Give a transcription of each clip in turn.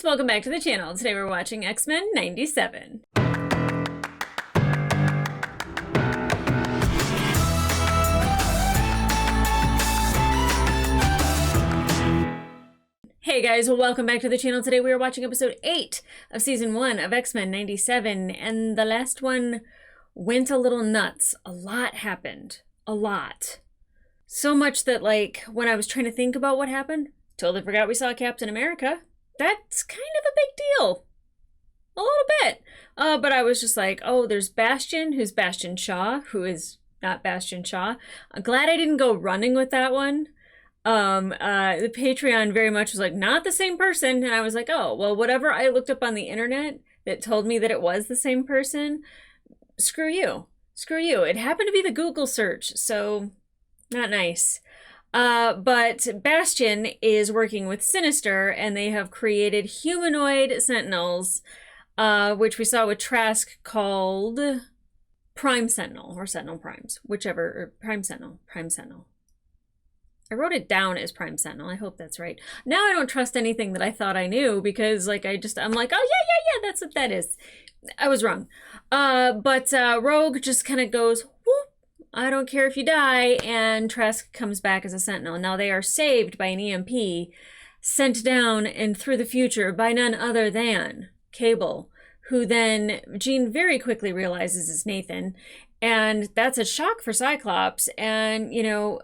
welcome back to the channel. Today we're watching X-Men 97. Hey guys, well, welcome back to the channel. Today we are watching episode 8 of season 1 of X-Men 97, and the last one went a little nuts. A lot happened. A lot. So much that, like, when I was trying to think about what happened, totally forgot we saw Captain America. That's kind of a big deal. A little bit. But I was just like, oh, there's Bastion, who's Bastion Shaw, who is not Bastion Shaw. I'm glad I didn't go running with that one. The Patreon very much was like, not the same person. And I was like, oh, well, whatever I looked up on the internet that told me that it was the same person, screw you. Screw you. It happened to be the Google search, so not nice. But Bastion is working with Sinister, and they have created humanoid sentinels, which we saw with Trask, called Prime Sentinel, or Sentinel Primes, whichever, or Prime Sentinel. I wrote it down as Prime Sentinel. I hope that's right. Now I don't trust anything that I thought I knew, because like I'm like, oh yeah, that's what that is. I was wrong. But Rogue just kind of goes, whoop, I don't care if you die, and Trask comes back as a Sentinel. Now they are saved by an EMP sent down and through the future by none other than Cable, who then Jean very quickly realizes is Nathan, and that's a shock for Cyclops. And, you know,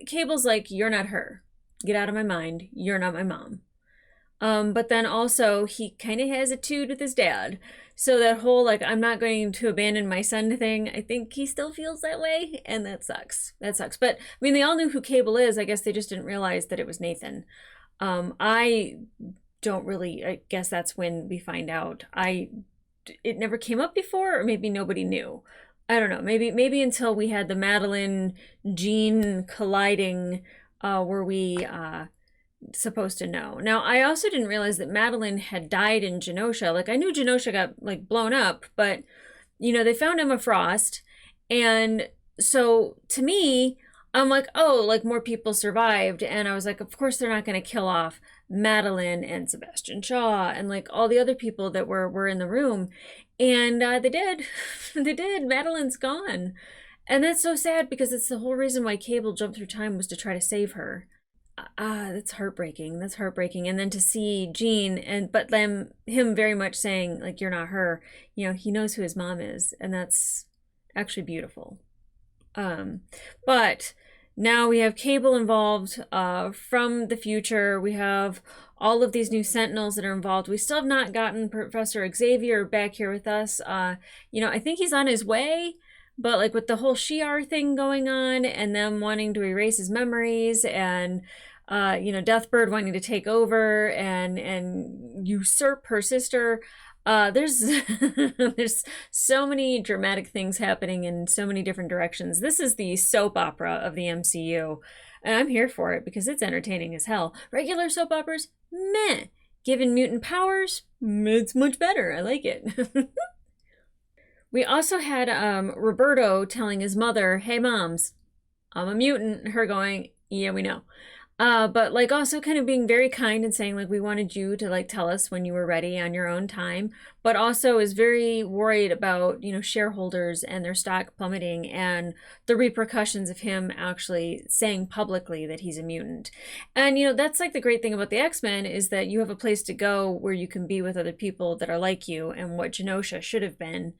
Cable's like, you're not her. Get out of my mind. You're not my mom. But then also he kind of has a tude with his dad. So that whole, like, I'm not going to abandon my son thing, I think he still feels that way, and that sucks. That sucks. But, I mean, they all knew who Cable is. I guess they just didn't realize that it was Nathan. I don't really, I guess that's when we find out. It never came up before, or maybe nobody knew. I don't know. Maybe until we had the Madeline Jean colliding, were we supposed to know. Now, I also didn't realize that Madeline had died in Genosha. Like, I knew Genosha got, like, blown up, but, you know, they found Emma Frost, and so, to me, I'm like, oh, like, more people survived, and I was like, of course they're not going to kill off Madeline and Sebastian Shaw and, like, all the other people that were in the room, and they did. They did. Madeline's gone, and that's so sad, because it's the whole reason why Cable jumped through time, was to try to save her. That's heartbreaking. That's heartbreaking. And then to see Jean, but then him very much saying, like, you're not her, you know, he knows who his mom is, and that's actually beautiful. But now we have Cable involved from the future. We have all of these new Sentinels that are involved. We still have not gotten Professor Xavier back here with us. You know, I think he's on his way. But, like, with the whole Shi'ar thing going on, and them wanting to erase his memories, and, you know, Deathbird wanting to take over and usurp her sister, there's so many dramatic things happening in so many different directions. This is the soap opera of the MCU, and I'm here for it, because it's entertaining as hell. Regular soap operas, meh. Given mutant powers, it's much better. I like it. We also had Roberto telling his mother, hey, moms, I'm a mutant. Her going, yeah, we know. But, like, also kind of being very kind and saying, like, we wanted you to, like, tell us when you were ready on your own time. But also is very worried about, you know, shareholders and their stock plummeting, and the repercussions of him actually saying publicly that he's a mutant. And, you know, that's, like, the great thing about the X-Men, is that you have a place to go where you can be with other people that are like you, and what Genosha should have been.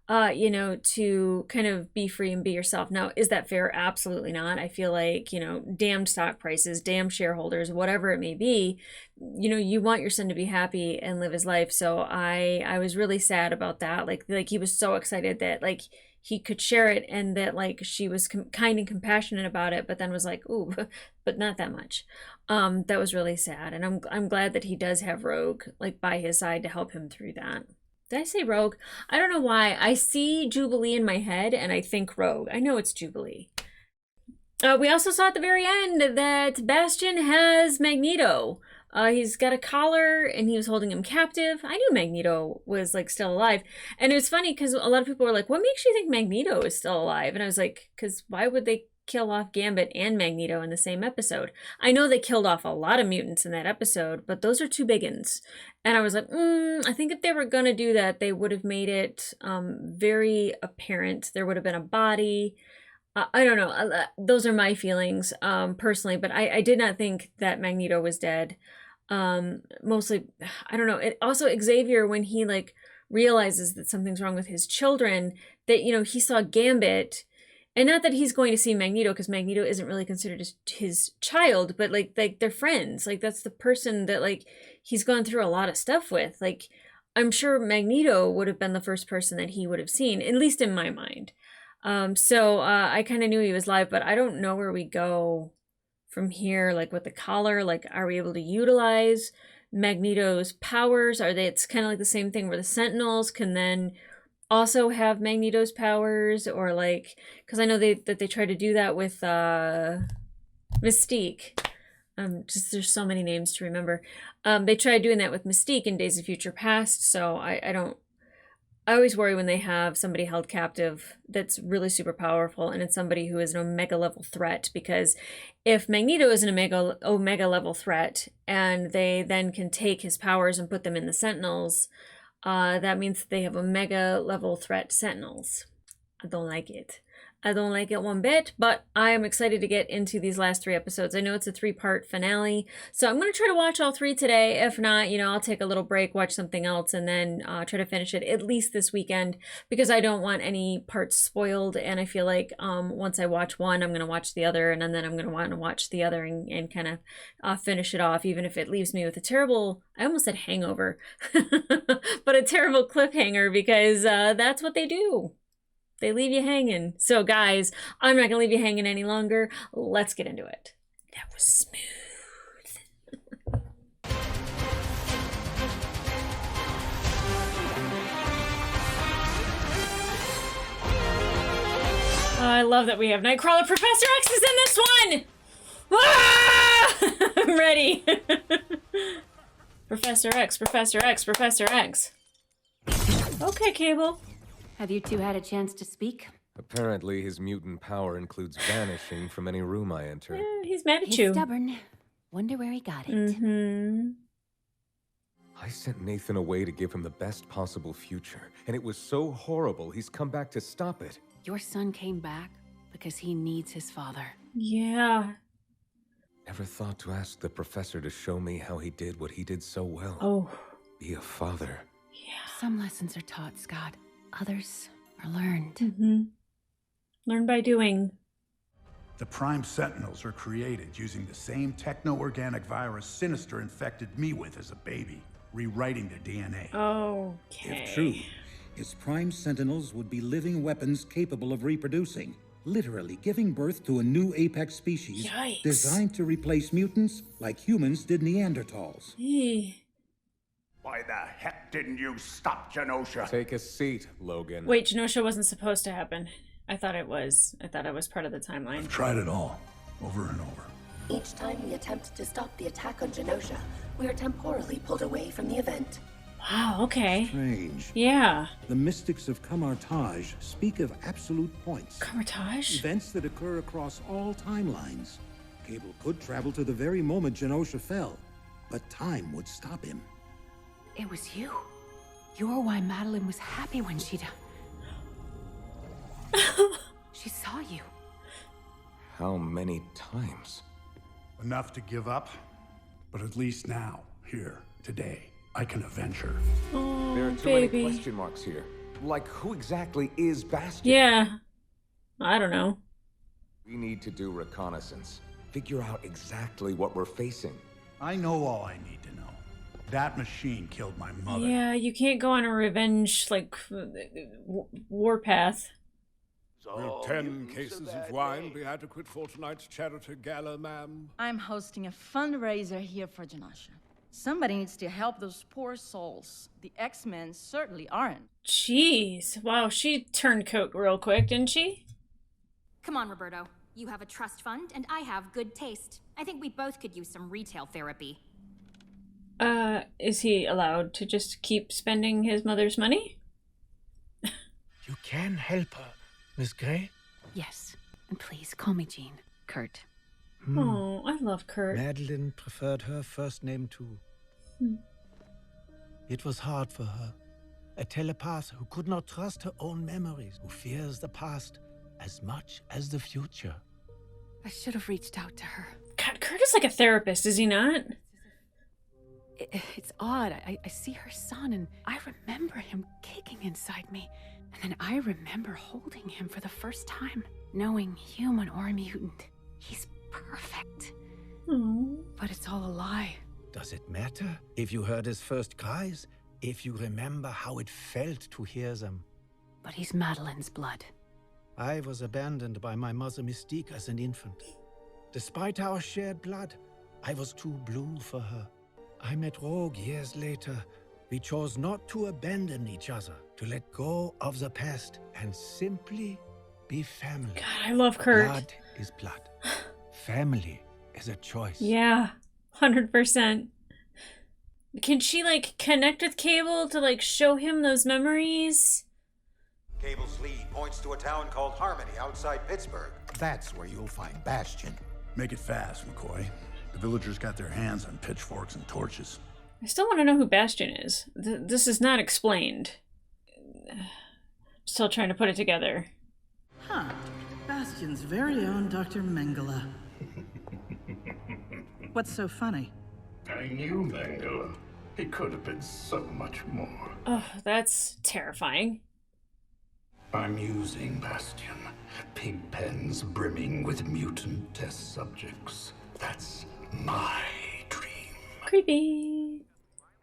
You know, to kind of be free and be yourself. Now, is that fair? Absolutely not. I feel like, you know, damned stock prices, damn shareholders, whatever it may be, you know, you want your son to be happy and live his life. So I was really sad about that. Like he was so excited that, like, he could share it, and that, like, she was kind and compassionate about it, but then was like, ooh, but not that much. That was really sad. And I'm glad that he does have Rogue, like, by his side to help him through that. Did I say Rogue? I don't know why. I see Jubilee in my head, and I think Rogue. I know it's Jubilee. We also saw at the very end that Bastion has Magneto. He's got a collar, and he was holding him captive. I knew Magneto was, like, still alive. And it was funny, because a lot of people were like, what makes you think Magneto is still alive? And I was like, because why would they kill off Gambit and Magneto in the same episode. I know they killed off a lot of mutants in that episode, but those are two big ones. And I was like, I think if they were going to do that, they would have made it very apparent. There would have been a body. I don't know. Those are my feelings personally, but I did not think that Magneto was dead. Mostly, I don't know. It also, Xavier, when he like realizes that something's wrong with his children, that, you know, he saw Gambit, and not that he's going to see Magneto, because Magneto isn't really considered his child, but like they're friends. Like, that's the person that like he's gone through a lot of stuff with. Like, I'm sure Magneto would have been the first person that he would have seen, at least in my mind. So I kind of knew he was live, but I don't know where we go from here. Like with the collar, like, are we able to utilize Magneto's powers? It's kind of like the same thing where the Sentinels can then also have Magneto's powers, or like, because I know that they try to do that with Mystique. There's so many names to remember. They tried doing that with Mystique in Days of Future Past, so I always worry when they have somebody held captive that's really super powerful, and it's somebody who is an Omega level threat, because if Magneto is an Omega level threat and they then can take his powers and put them in the Sentinels, that means that they have Omega level threat Sentinels. I don't like it. I don't like it one bit, but I am excited to get into these last 3 episodes. I know it's a 3-part finale, so I'm going to try to watch all 3 today. If not, you know, I'll take a little break, watch something else, and then try to finish it at least this weekend, because I don't want any parts spoiled, and I feel like once I watch one, I'm going to watch the other, and then I'm going to want to watch the other and kind of finish it off, even if it leaves me with a terrible, I almost said hangover, but a terrible cliffhanger, because that's what they do. They leave you hanging. So guys, I'm not gonna leave you hanging any longer. Let's get into it. That was smooth. Oh, I love that we have Nightcrawler. Professor X is in this one! Ah! I'm ready. Professor X, Professor X, Professor X. Okay, Cable. Have you two had a chance to speak? Apparently, his mutant power includes vanishing from any room I enter. He's mad at He's you. Stubborn. Wonder where he got it. Mm-hmm. I sent Nathan away to give him the best possible future, and it was so horrible he's come back to stop it. Your son came back because he needs his father. Yeah. Never thought to ask the professor to show me how he did what he did so well. Oh. Be a father. Yeah. Some lessons are taught, Scott. Others are learned. Mm-hmm. Learn by doing. The Prime Sentinels are created using the same techno-organic virus Sinister infected me with as a baby, rewriting their DNA. Okay. If true, his Prime Sentinels would be living weapons capable of reproducing, literally giving birth to a new apex species. Yikes. Designed to replace mutants like humans did Neanderthals. Why the heck didn't you stop Genosha? Take a seat, Logan. Wait, Genosha wasn't supposed to happen. I thought it was part of the timeline. I've tried it all, over and over. Each time we attempt to stop the attack on Genosha, we are temporally pulled away from the event. Wow, okay. Strange. Yeah. The mystics of Camartage speak of absolute points. Camartage? Events that occur across all timelines. Cable could travel to the very moment Genosha fell, but time would stop him. It was you. You're why Madeline was happy when she died. She saw you. How many times? Enough to give up, but at least now, here, today, I can avenge her. Oh, There are too baby. many question marks here. Like, who exactly is Bastion? Yeah. I don't know. We need to do reconnaissance. Figure out exactly what we're facing. I know all I need to know. That machine killed my mother. Yeah, you can't go on a revenge, like, warpath. Will 10 cases of wine be adequate for tonight's charity gala, ma'am? I'm hosting a fundraiser here for Genosha. Somebody needs to help those poor souls. The X-Men certainly aren't. Jeez. Wow, she turned coat real quick, didn't she? Come on, Roberto. You have a trust fund, and I have good taste. I think we both could use some retail therapy. Is he allowed to just keep spending his mother's money? You can help her, Miss Gray. Yes, And please, call me Jean. Kurt. Oh, I love Kurt. Madeline preferred her first name too. It was hard for her. A telepath who could not trust her own memories, who fears the past as much as the future. I should have reached out to her. God, Kurt is like a therapist, is he not? It's odd. I see her son, and I remember him kicking inside me. And then I remember holding him for the first time, knowing human or mutant, he's perfect. But it's all a lie. Does it matter if you heard his first cries? If you remember how it felt to hear them? But he's Madeline's blood. I was abandoned by my mother Mystique as an infant. Despite our shared blood, I was too blue for her. I met Rogue years later. We chose not to abandon each other, to let go of the past, and simply be family. God, I love Kurt. Blood is blood. Family is a choice. Yeah, 100%. Can she, like, connect with Cable to, like, show him those memories? Cable's lead points to a town called Harmony outside Pittsburgh. That's where you'll find Bastion. Make it fast, McCoy. The villagers got their hands on pitchforks and torches. I still want to know who Bastion is. This is not explained. Still trying to put it together. Huh. Bastion's very own Dr. Mengele. What's so funny? I knew Mengele. He could have been so much more. Oh, that's terrifying. I'm using Bastion. Pig pens brimming with mutant test subjects. That's my dream. Creepy.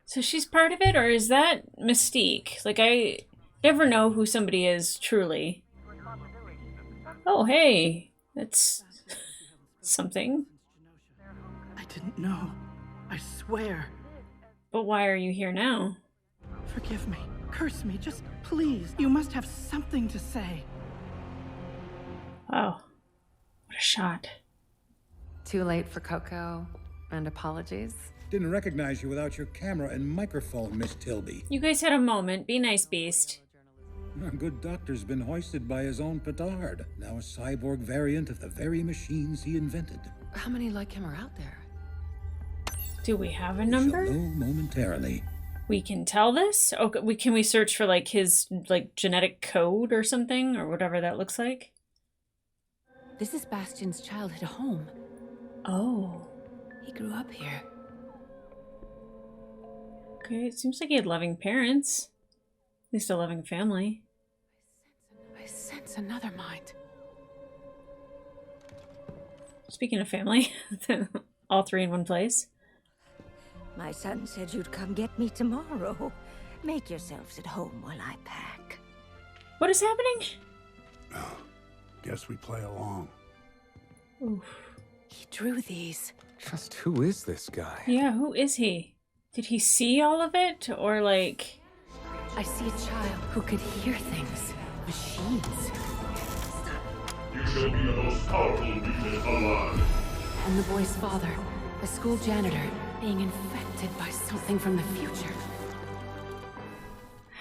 So she's part of it, or is that Mystique? Like, I never know who somebody is, truly. Oh, hey. That's something. I didn't know. I swear. But why are you here now? Forgive me. Curse me. Just please. You must have something to say. Oh. What a shot. Too late for Coco, and apologies. Didn't recognize you without your camera and microphone, Miss Tilby. You guys had a moment. Be nice, Beast. A good doctor's been hoisted by his own petard. Now a cyborg variant of the very machines he invented. How many like him are out there? Do we have a number? Shall know momentarily. We can tell this? Okay, can we search for, like, his, like, genetic code or something? Or whatever that looks like? This is Bastion's childhood home. Oh. He grew up here. Okay, it seems like he had loving parents. At least a loving family. I sense another mind. Speaking of family, all three in one place. My son said you'd come get me tomorrow. Make yourselves at home while I pack. What is happening? Oh, guess we play along. Oof. He drew these. Just who is this guy? Yeah, who is he? Did he see all of it? Or, like... I see a child who could hear things. Machines. You shall be the most powerful mutant alive. And the boy's father, a school janitor, being infected by something from the future.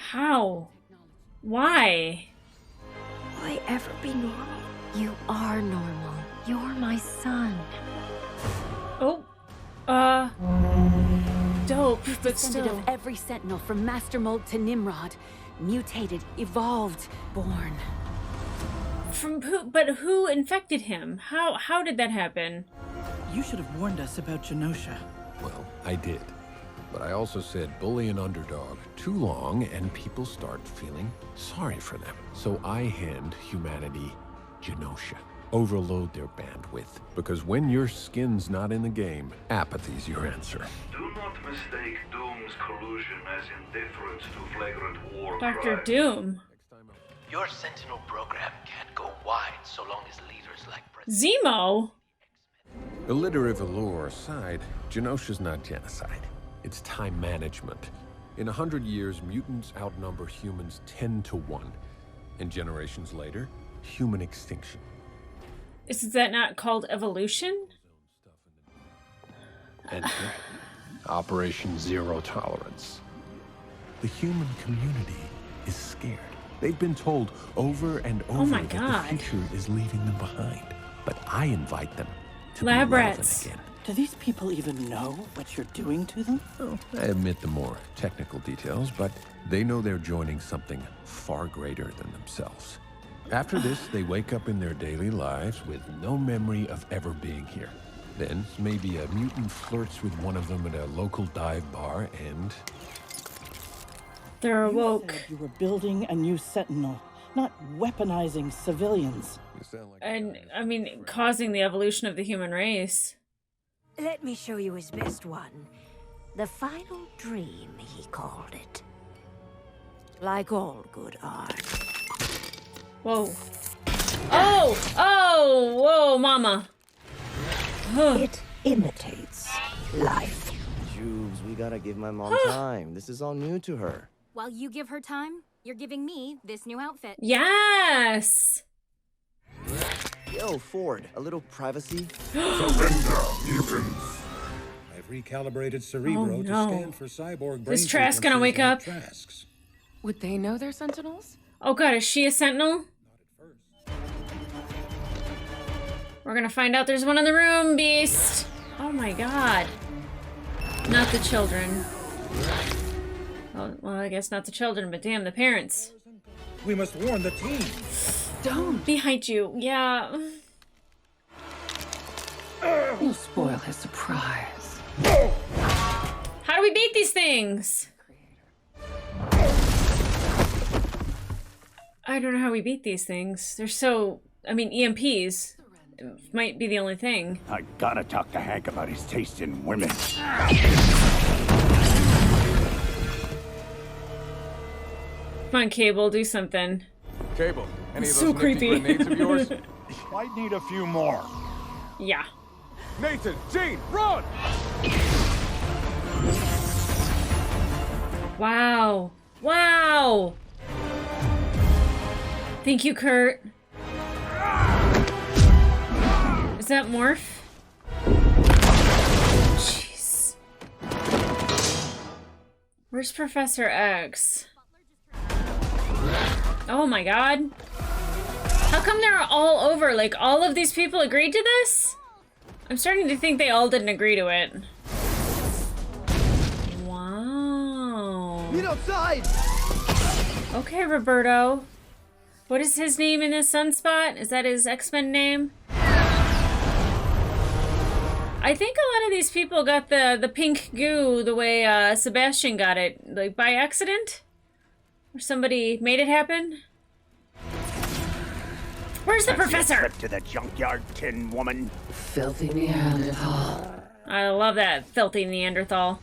How? Why? Will I ever be normal? You are normal. You're my son. Oh. Dope, but Descended still. of every sentinel from Master Mold to Nimrod. Mutated, evolved, born. From who? But who infected him? How did that happen? You should have warned us about Genosha. Well, I did. But I also said bully an underdog too long and people start feeling sorry for them. So I hand humanity Genosha. Overload their bandwidth. Because when your skin's not in the game, apathy's your answer. Do not mistake Doom's collusion as indifference to flagrant war Dr. crimes. Doom. Your Sentinel program can't go wide so long as leaders like Zemo? Alliterative allure aside, Genosha's not genocide. It's time management. In 100 years, mutants outnumber humans 10 to 1. And generations later, human extinction. Is that not called evolution? Enter Operation Zero Tolerance. The human community is scared. They've been told over and over Oh my that God. the future is leaving them behind. But I invite them to Lab be relevant rats. again. Do these people even know what you're doing to them? Well, I admit the more technical details, but they know they're joining something far greater than themselves. After this, they wake up in their daily lives with no memory of ever being here. Then, maybe a mutant flirts with one of them at a local dive bar, and They're You awoke. said you were building a new Sentinel, not weaponizing civilians. you sound like And, I mean, causing the evolution of the human race. Let me show you his best one. The final dream, he called it. Like all good art. Whoa. Oh! Oh! Whoa, mama. It imitates life. Jubes, we gotta give my mom time. This is all new to her. While you give her time, you're giving me this new outfit. Yes! Yo, Ford, a little privacy? Surrender, mutants! I've recalibrated Cerebro Oh, to no. scan for cyborg brain Is Trask gonna wake up? Trask's. Would they know they're Sentinels? Oh god, is she a sentinel? We're gonna find out there's one in the room, Beast! Oh my god. Not the children. Well, I guess not the children, but damn, the parents. We must warn the team. Don't. Behind you, yeah. You'll spoil his surprise. How do we beat these things? I don't know how we beat these things. They're so... I mean, EMPs might be the only thing. I gotta talk to Hank about his taste in women. Come on, Cable, do something. Cable, any of So those nifty creepy. grenades of yours? Might need a few more. Yeah. Nathan, Jean, run! Wow. Wow. Thank you, Kurt. Is that Morph? Jeez. Where's Professor X? Oh my god. How come they're all over? Like, all of these people agreed to this? I'm starting to think they all didn't agree to it. Wow. Meet outside! Okay, Roberto. What is his name in this sunspot? Is that his X-Men name? I think a lot of these people got the pink goo the way Sebastian got it. Like, by accident? Or somebody made it happen? Where's the professor? Trip to the junkyard, Tin Woman. Filthy Neanderthal. I love that filthy Neanderthal.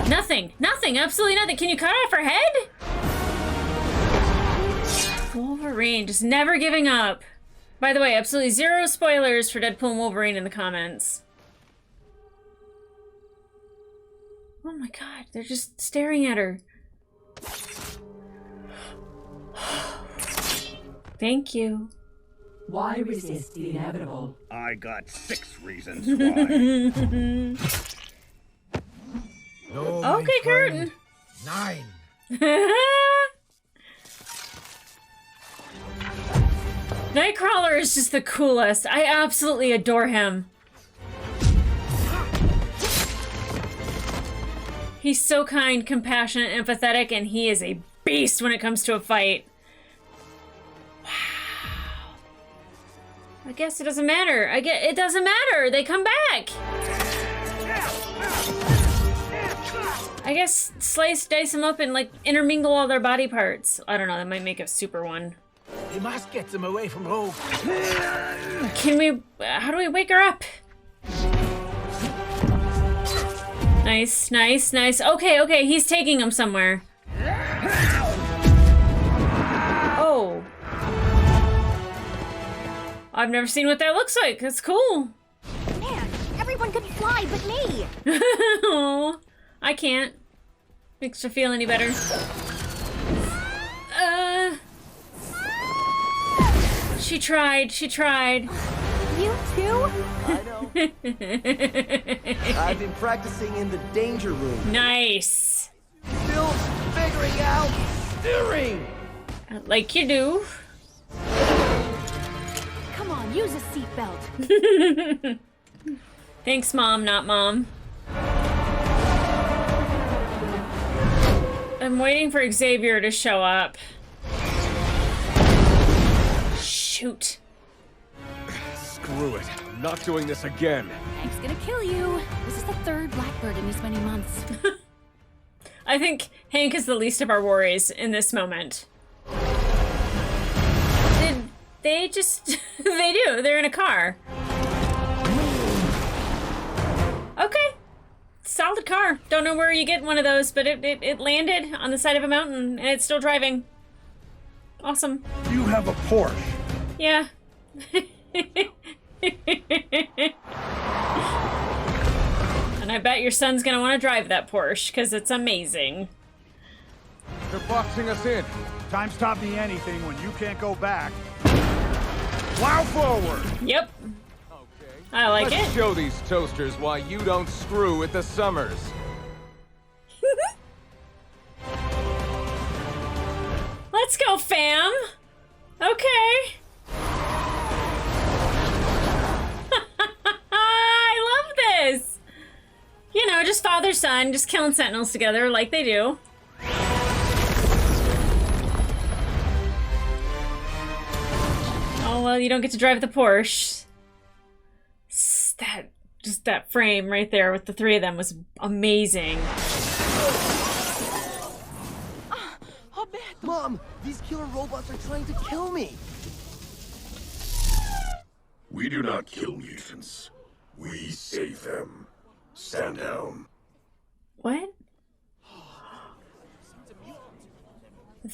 Nothing! Nothing! Absolutely nothing! Can you cut off her head? Wolverine, just never giving up. By the way, absolutely zero spoilers for Deadpool and Wolverine in the comments. Oh my god, they're just staring at her. Thank you. Why resist the inevitable? I got 6 reasons why. No, my Okay, friend. Curtin. 9. Nightcrawler is just the coolest. I absolutely adore him. He's so kind, compassionate, empathetic, and he is a beast when it comes to a fight. Wow. I guess it doesn't matter. It doesn't matter. They come back. I guess dice them up and like intermingle all their body parts. I don't know. That might make a super one. We must get them away from Rogue. Can we? How do we wake her up? Nice, nice, nice. Okay, okay, he's taking him somewhere. Oh. I've never seen what that looks like. That's cool. Man, everyone could fly but me. Oh, I can't. Makes you feel any better. She tried, she tried. You too? I know. I've been practicing in the danger room. Nice. Build figuring out steering! Like you do. Come on, use a seatbelt. Thanks, Mom, not Mom. I'm waiting for Xavier to show up. Shoot. Screw it. I'm not doing this again. Hank's gonna kill you. This is the third Blackbird in these many months. I think Hank is the least of our worries in this moment. Did they just... They do. They're in a car. Okay. Solid car. Don't know where you get one of those, but it landed on the side of a mountain, and it's still driving. Awesome. You have a Porsche. Yeah. And I bet your son's gonna want to drive that Porsche, because it's amazing. They're boxing us in. Time stop me anything when you can't go back. Plow forward! Yep. I like Let's it. show these toasters why you don't screw with the Summers. Let's go, fam. Okay. I love this. You know, just father-son, just killing sentinels together like they do. Oh, well, you don't get to drive the Porsche. Just that frame right there with the three of them was amazing. Mom, these killer robots are trying to kill me. We do not kill mutants. We save them. Stand down. What?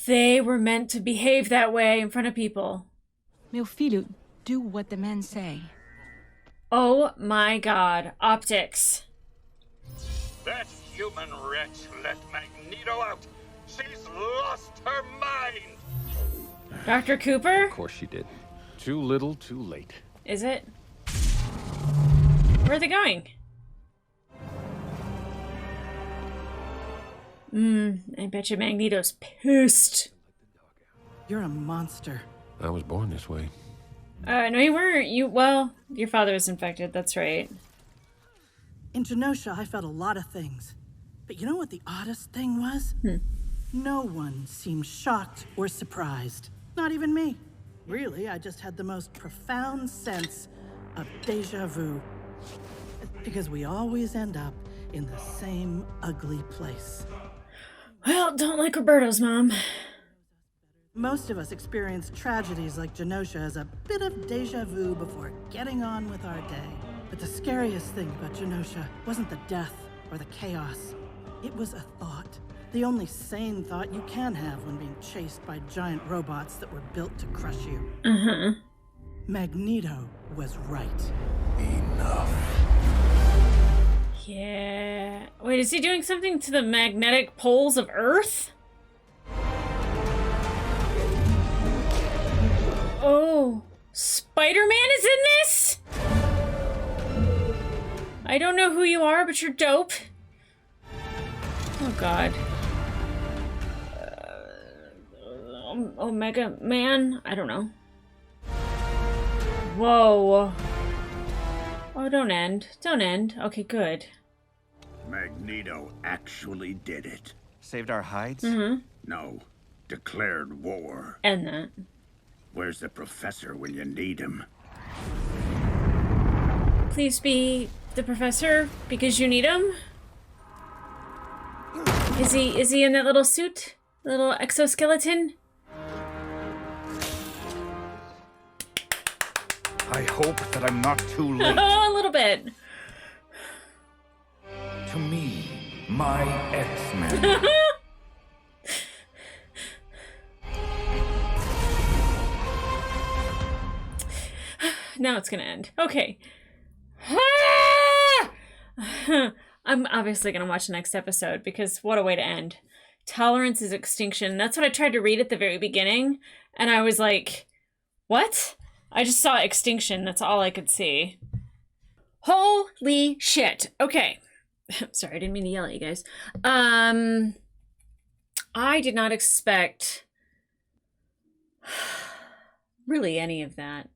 They were meant to behave that way in front of people. Meu filho, do what the men say. Oh my god. Optics. That human wretch let Magneto out. She's lost her mind. Dr. Cooper? Of course she did. Too little, too late. Is it? Where are they going? I bet you Magneto's pissed. You're a monster. I was born this way. No, you weren't. Well, your father was infected, that's right. In Genosha, I felt a lot of things. But you know what the oddest thing was? No one seemed shocked or surprised. Not even me. Really, I just had the most profound sense of déjà vu. Because we always end up in the same ugly place. Well, don't like Roberto's mom. Most of us experience tragedies like Genosha as a bit of déjà vu before getting on with our day. But the scariest thing about Genosha wasn't the death or the chaos. It was a thought. The only sane thought you can have when being chased by giant robots that were built to crush you. Magneto was right. Enough. Yeah. Wait, is he doing something to the magnetic poles of Earth? Oh, Spider-Man is in this? I don't know who you are, but you're dope. Oh, God. Omega Man? I don't know. Whoa. Oh, don't end. Don't end. Okay, good. Magneto actually did it. Saved our hides? No. Declared war. End that. Where's the professor when you need him? Please be the professor because you need him. Is he in that little suit? Little exoskeleton? I hope that I'm not too late. Oh, a little bit. To me, my X-Men. Now it's gonna end. Okay. I'm obviously gonna watch the next episode because what a way to end. Tolerance is extinction. That's what I tried to read at the very beginning, and I was like, what? I just saw extinction. That's all I could see. Holy shit. Okay. Sorry, I didn't mean to yell at you guys. I did not expect really any of that.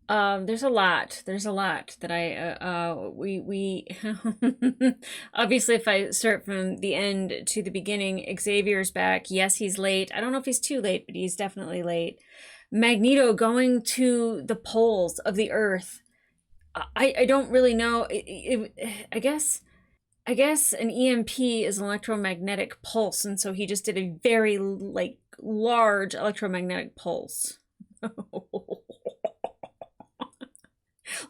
There's a lot that we obviously, if I start from the end to the beginning, Xavier's back. Yes, he's late. I don't know if he's too late, but he's definitely late. Magneto going to the poles of the Earth. I don't really know. I guess an EMP is an electromagnetic pulse, and so he just did a very like large electromagnetic pulse.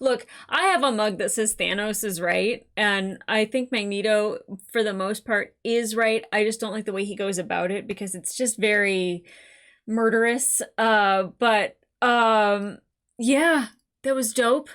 Look, I have a mug that says Thanos is right, and I think Magneto, for the most part, is right. I just don't like the way he goes about it because it's just very murderous. But yeah, that was dope.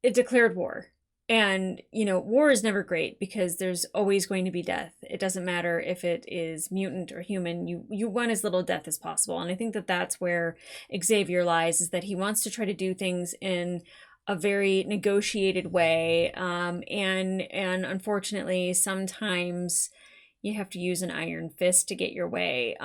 It declared war. And, you know, war is never great because there's always going to be death. It doesn't matter if it is mutant or human. You want as little death as possible. And I think that that's where Xavier lies, is that he wants to try to do things in a very negotiated way. And unfortunately, sometimes you have to use an iron fist to get your way.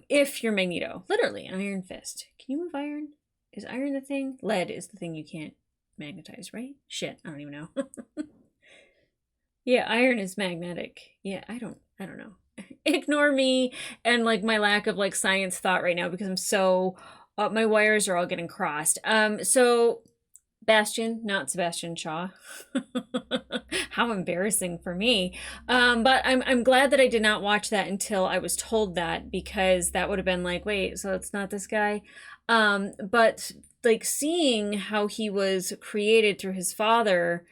If you're Magneto, literally an iron fist. Can you move iron? Is iron the thing? Lead is the thing you can't magnetize, right? Shit, I don't even know. Yeah, iron is magnetic. Yeah, I don't know. Ignore me and like my lack of like science thought right now because I'm so my wires are all getting crossed. So Bastion, not Sebastian Shaw. How embarrassing for me. But I'm glad that I did not watch that until I was told that, because that would have been like, wait, so it's not this guy. But like seeing how he was created through his father,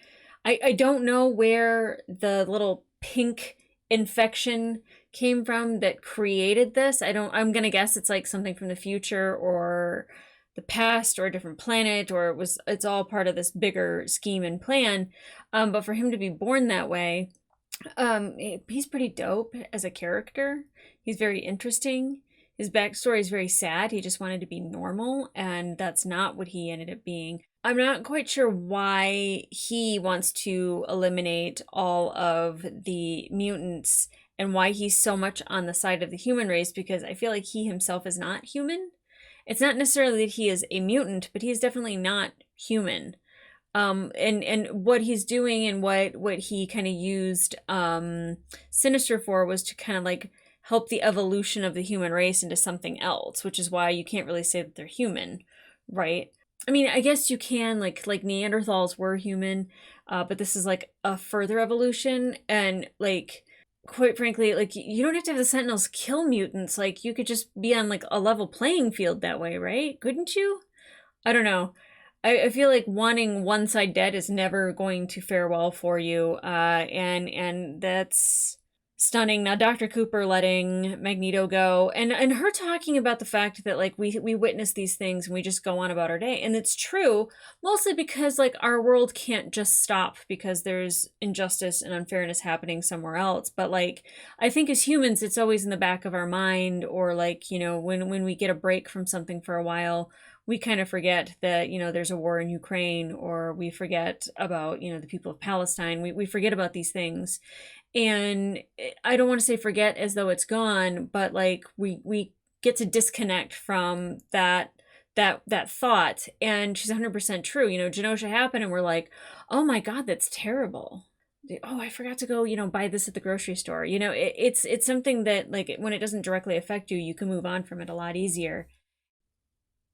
I don't know where the little pink infection came from that created this. I'm gonna guess it's like something from the future or the past or a different planet, or it's all part of this bigger scheme and plan. But for him to be born that way, he's pretty dope as a character. He's very interesting. His backstory is very sad. He just wanted to be normal, and that's not what he ended up being. I'm not quite sure why he wants to eliminate all of the mutants and why he's so much on the side of the human race, because I feel like he himself is not human. It's not necessarily that he is a mutant, but he's definitely not human. And what he's doing and what he kind of used Sinister for was to kind of like help the evolution of the human race into something else, which is why you can't really say that they're human, right? I mean, I guess you can, like Neanderthals were human, but this is like a further evolution, and like, quite frankly, like, you don't have to have the Sentinels kill mutants. Like, you could just be on like a level playing field that way, right? Couldn't you? I don't know. I feel like wanting one side dead is never going to fare well for you, and that's stunning. Now, Dr. Cooper letting Magneto go, and her talking about the fact that like we witness these things and we just go on about our day, and it's true, mostly because like our world can't just stop because there's injustice and unfairness happening somewhere else. But like, I think as humans, it's always in the back of our mind, or like, you know, when we get a break from something for a while, we kind of forget that, you know, there's a war in Ukraine, or we forget about, you know, the people of Palestine. We forget about these things. And I don't want to say forget as though it's gone, but like we get to disconnect from that thought. And she's 100% true. You know, Genosha happened and we're like, oh my God, that's terrible. Oh, I forgot to go, you know, buy this at the grocery store. You know, it's something that like when it doesn't directly affect you, you can move on from it a lot easier.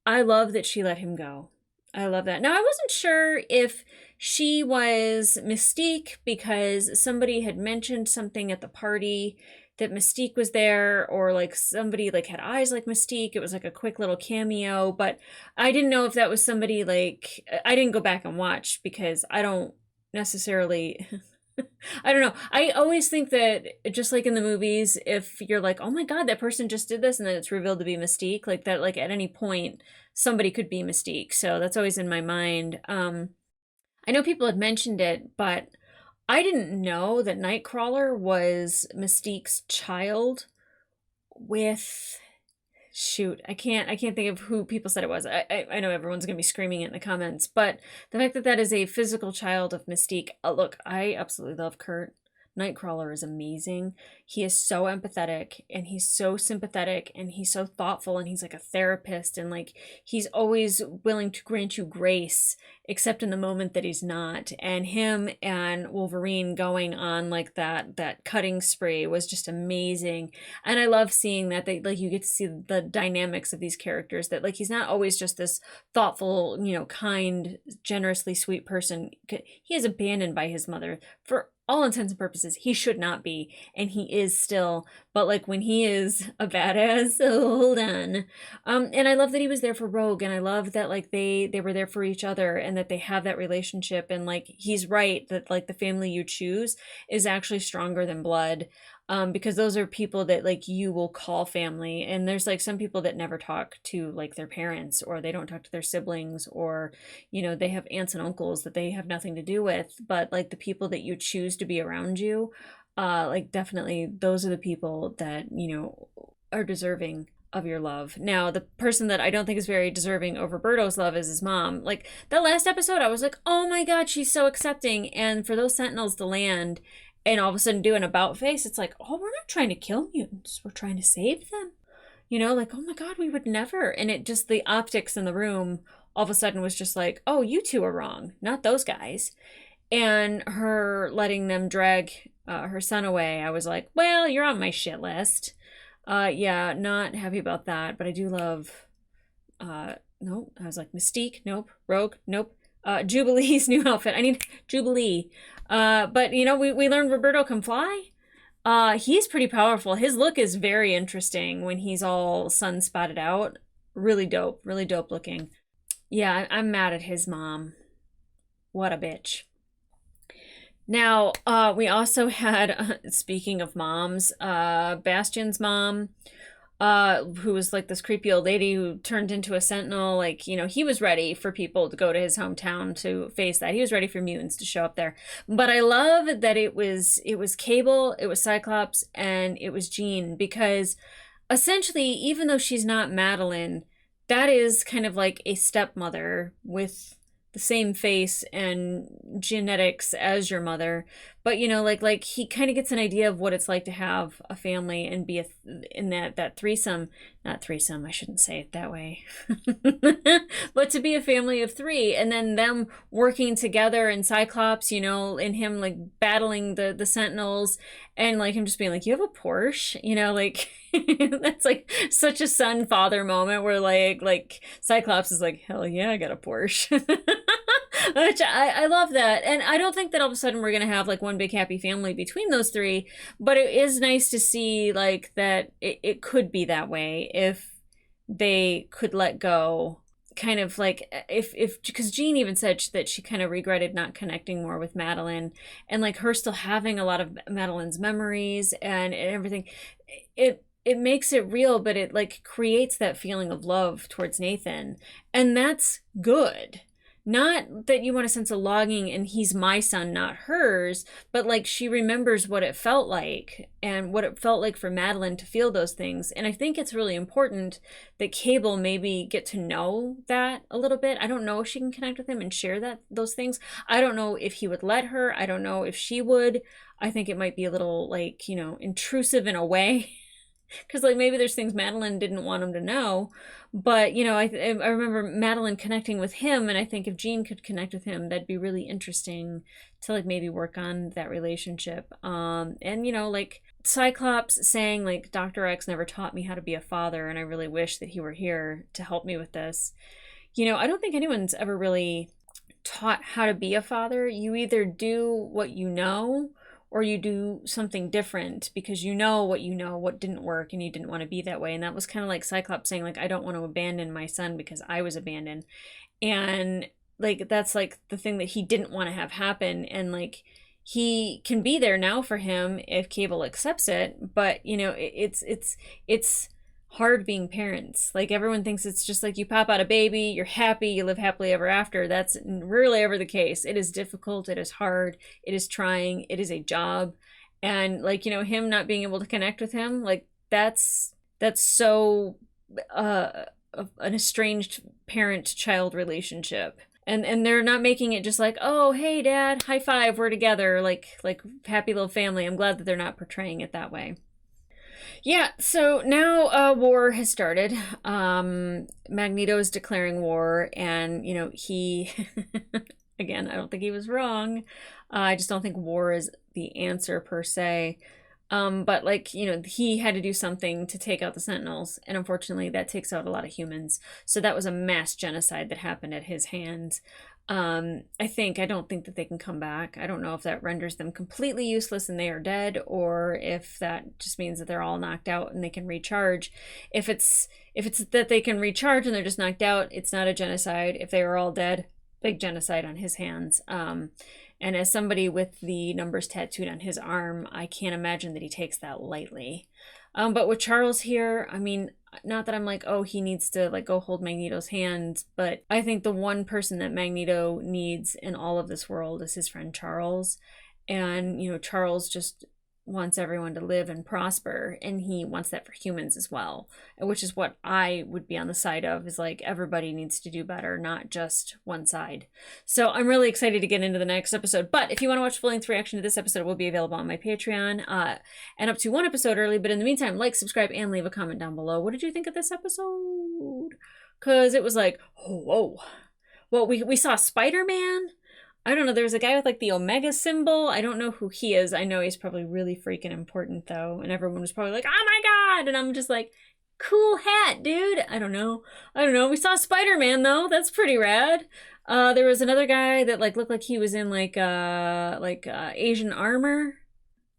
I love that she let him go. I love that. Now, I wasn't sure if she was Mystique because somebody had mentioned something at the party that Mystique was there, or like somebody like had eyes like Mystique. It was like a quick little cameo, but I didn't know if that was somebody like, I didn't go back and watch because I don't necessarily I don't know. I always think that just like in the movies, if you're like, oh my God, that person just did this, and then it's revealed to be Mystique, like that, like at any point somebody could be Mystique. So that's always in my mind. I know people had mentioned it, but I didn't know that Nightcrawler was Mystique's child with, shoot, I can't think of who people said it was. I know everyone's gonna be screaming it in the comments, but the fact that that is a physical child of Mystique. Look, I absolutely love Kurt. Nightcrawler is amazing. He is so empathetic and he's so sympathetic and he's so thoughtful and he's like a therapist and like he's always willing to grant you grace except in the moment that he's not. And him and Wolverine going on like that cutting spree was just amazing. And I love seeing that they like you get to see the dynamics of these characters, that like he's not always just this thoughtful, you know, kind, generously sweet person. He is abandoned by his mother for all intents and purposes. He should not be, and he is still, but like when he is a badass, so hold on. And I love that he was there for Rogue, and I love that like they were there for each other and that they have that relationship. And like he's right that like the family you choose is actually stronger than blood. Because those are people that like you will call family, and there's like some people that never talk to like their parents, or they don't talk to their siblings, or you know they have aunts and uncles that they have nothing to do with. But like the people that you choose to be around you, like definitely those are the people that you know are deserving of your love. Now the person that I don't think is very deserving of Roberto's love is his mom. Like that last episode I was like, oh my god, she's so accepting. And for those Sentinels to land and all of a sudden do an about face, it's like, oh, we're not trying to kill mutants. We're trying to save them. You know, like, oh my God, we would never. And it just, the optics in the room all of a sudden was just like, oh, you two are wrong, not those guys. And her letting them drag her son away, I was like, well, you're on my shit list. Yeah, not happy about that. But I do love, nope. I was like, Mystique, nope. Rogue, nope. Jubilee's new outfit. I need Jubilee. But you know, we learned Roberto can fly. He's pretty powerful. His look is very interesting when he's all sun spotted out. Really dope looking. Yeah, I'm mad at his mom. What a bitch. Now, we also had, speaking of moms, Bastion's mom, who was like this creepy old lady who turned into a sentinel. Like, you know, he was ready for people to go to his hometown to face that. He was ready for mutants to show up there. But I love that it was Cable, it was Cyclops, and it was Jean, because essentially, even though she's not Madeline, that is kind of like a stepmother with the same face and genetics as your mother. But you know, like he kind of gets an idea of what it's like to have a family and be in that threesome, not threesome, I shouldn't say it that way, but to be a family of three, and then them working together, and Cyclops, you know, and him like battling the Sentinels, and like him just being like, you have a Porsche, you know, like that's like such a son father moment where like Cyclops is like, hell yeah, I got a Porsche. Which I love that. And I don't think that all of a sudden we're going to have like one big happy family between those three, but it is nice to see like that it could be that way if they could let go. Kind of like if because Jean even said that she kind of regretted not connecting more with Madeline, and like her still having a lot of Madeline's memories and everything, it makes it real, but it like creates that feeling of love towards Nathan, and that's good. Not that you want a sense of longing and he's my son, not hers, but like she remembers what it felt like and what it felt like for Madeline to feel those things. And I think it's really important that Cable maybe get to know that a little bit. I don't know if she can connect with him and share those things. I don't know if he would let her. I don't know if she would. I think it might be a little like, you know, intrusive in a way. Because like maybe there's things Madeline didn't want him to know, but you know, I remember Madeline connecting with him, and I think if Jean could connect with him, that'd be really interesting to like maybe work on that relationship. And you know, like Cyclops saying like Dr. X never taught me how to be a father, and I really wish that he were here to help me with this. You know, I don't think anyone's ever really taught how to be a father. You either do what you know, or you do something different because you know what didn't work and you didn't want to be that way. And that was kind of like Cyclops saying like, I don't want to abandon my son because I was abandoned. And like, that's like the thing that he didn't want to have happen. And like, he can be there now for him if Cable accepts it. But you know, it's hard being parents. Like everyone thinks it's just like you pop out a baby, you're happy, you live happily ever after. That's rarely ever the case. It is difficult, it is hard, it is trying, it is a job. And like, you know, him not being able to connect with him, like that's so an estranged parent-child relationship. And they're not making it just like, oh, hey, Dad, high five, we're together, like happy little family. I'm glad that they're not portraying it that way. Yeah, so now war has started. Magneto is declaring war, and, you know, he, again, I don't think he was wrong. I just don't think war is the answer per se. But, like, you know, he had to do something to take out the Sentinels, and unfortunately that takes out a lot of humans. So that was a mass genocide that happened at his hands. I don't think that they can come back. I don't know if that renders them completely useless and they are dead, or if that just means that they're all knocked out and they can recharge. If it's that they can recharge and they're just knocked out, it's not a genocide. If they are all dead, big genocide on his hands. And as somebody with the numbers tattooed on his arm, I can't imagine that he takes that lightly. But with Charles here, I mean, not that I'm like, oh, he needs to like go hold Magneto's hand, but I think the one person that Magneto needs in all of this world is his friend Charles. And, you know, Charles just wants everyone to live and prosper, and he wants that for humans as well, which is what I would be on the side of, is like everybody needs to do better, not just one side. So I'm really excited to get into the next episode. But if you want to watch full-length reaction to this episode, it will be available on my Patreon, and up to one episode early. But in the meantime, like, subscribe, and leave a comment down below. What did you think of this episode? Because it was like, oh, whoa. Well, we saw Spider-Man. I don't know, there's a guy with like the Omega symbol. I don't know who he is. I know he's probably really freaking important though. And everyone was probably like, oh my God. And I'm just like, cool hat, dude. I don't know. We saw Spider-Man though. That's pretty rad. There was another guy that like looked like he was in like Asian armor.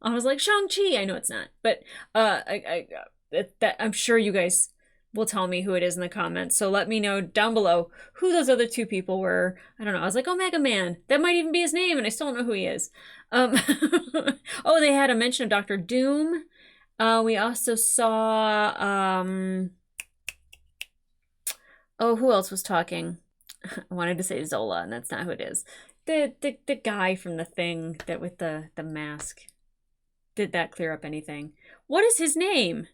I was like, Shang-Chi. I know it's not. But I'm sure you guys will tell me who it is in the comments. So let me know down below who those other two people were. I don't know. I was like, Omega Man. That might even be his name, and I still don't know who he is. Oh, they had a mention of Dr. Doom. We also saw, oh, who else was talking? I wanted to say Zola, and that's not who it is. The guy from the thing that with the mask. Did that clear up anything? What is his name?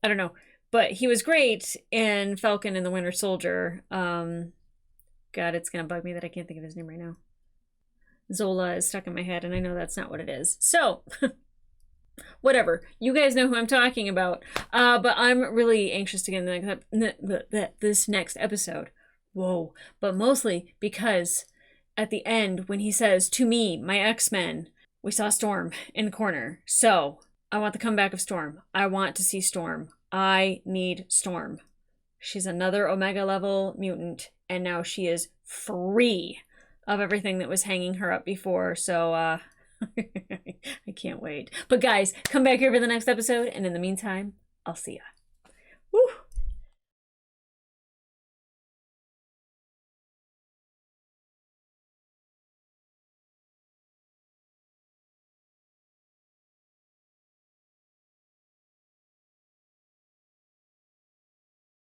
I don't know. But he was great in Falcon and the Winter Soldier. God, it's going to bug me that I can't think of his name right now. Zola is stuck in my head, and I know that's not what it is. So, whatever. You guys know who I'm talking about. But I'm really anxious to get in this next episode. Whoa. But mostly because at the end, when he says, to me, my X-Men, we saw Storm in the corner. So, I want the comeback of Storm. I want to see Storm. I need Storm. She's another Omega level mutant, and now she is free of everything that was hanging her up before. So I can't wait. But guys, come back here for the next episode, and in the meantime, I'll see ya. Woo!